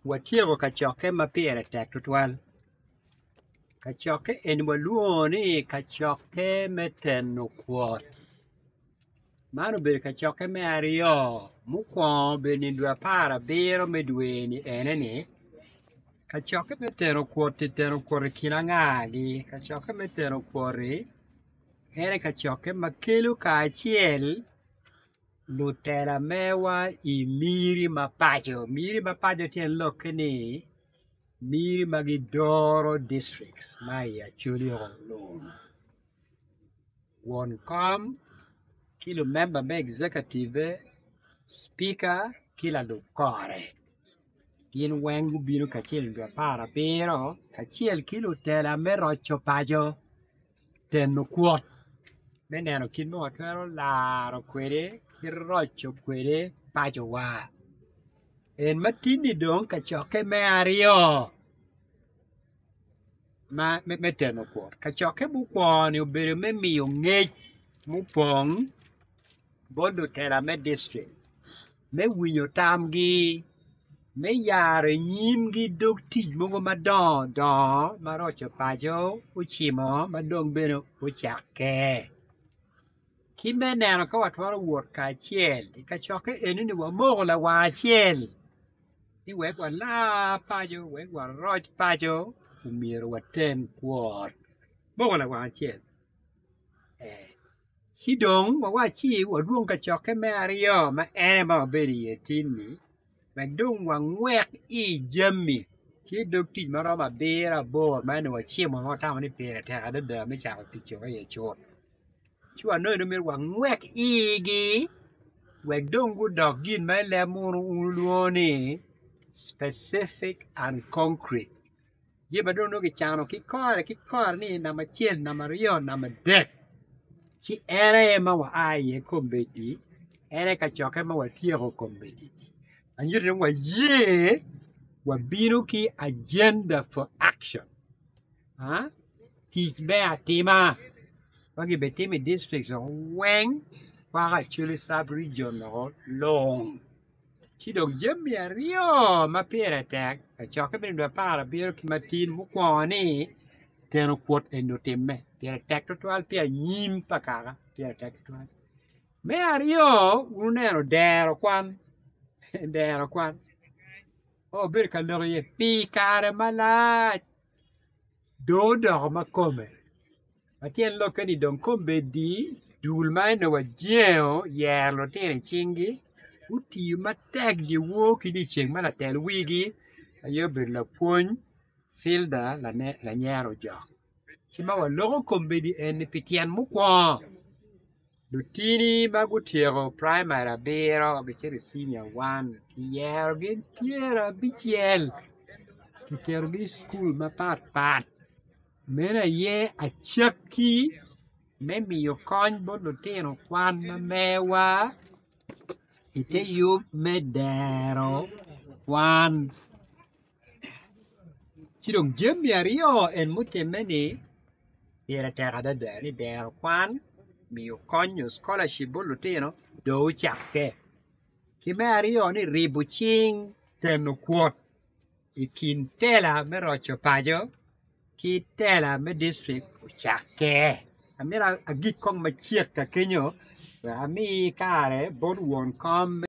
Watiego kachoke mapire tek tutwal. Kachoke en waluo ni kachoke meteno kuot. Mano bedo kachoke me ariyo. Mukwongo be ni dwe 17 me dwe ni ene ni. Kachoke meteno kuot kina ng'agi. Kachoke meteno kuori. Ene kachoke makelo kaachiel lutela mewa I miri mapacho. Miri mapacho tien loke ni miri magidoro districts ma I achuli Honglun. Won kom kilo member me executive speaker kila lukore. Gin wengu bino kachiel dwe 17 kachiel kilo tela me rocho pacho teno kuot. Meneno kin mo twero laro kwede kirocho kwede pacho wa. En matini dong kachoke me ariyo. Me teno kuot. Kachoke mukwoni obedo me miyo ng'ech mupong bodo tela me district. Me winyo tamgi. Me yare nyimgi dog tich mongo madon marocho pacho uchimo madong beno uchake. Kime neno ka watwaro wuot kaachiel kachoke eni ni wamogo la waachiel. Ni wek wala pacho wek waroch pacho umiero waten kuot. Mogo la waachiel. Sidong wawachi waduong kachoke me ariyo ma ene ma wabedi ye tini. Magdong wang'wek I jami. Chi dog tich maroma bira bor mane wachimo ng'otamo ni pire tek adada me chako ticho ka ye chot. Chwa nono mir wang'wek igi. Wek dong gudok gin ma ilemuru uluoni specific and concrete. Jiba dong nogi chano kikore ni nama chiel, nama riyo, nama dek. Chi ene ma wa aye kombedi. Ene kachoke ma watieko kombedi. Anyuri wa ye wabino ki agenda for action. Teach me atima. Wagi betimi districts weng waka chuli sub-region long. Chidong jemi ariyo mapire tek. Kachoke bini dwe 17 kimatin mukwoni teno kuot eno timme. Teno tek tutwal pia nyim pakaka. Teno tek tutwal. Me ariyo uneno dero kwan. Dero kwan. Bir kaloro ye pi kare malach. Dodo makome. Atien loke ni dong kombedi dul mai no wajeo yerlo tene chingi. Uti matek di wo kidi ching mana tel wigi. Ayo bir la puny filda la nyaro jo. Chima wa loko kombedi en pitien mukwa. Lutini magutiero primary abiro bichiri senior 1 kiyero gin piera bichiel kitero gi school ma pat mena ye achaki me miyo kony bo lutino kwan ma mewa ite yub medero kwan chidong jemi ariyo en mutemeni yera tera dada ni dero kwan miyo konyo scholarship bo lutino do chake. Kime ariyo ni ribu ching teno kuot. Ikin tela me rocho pajo. Ki tela me district uchake. Amira agik kong machiek ka kenyo. Ami kare bon won kom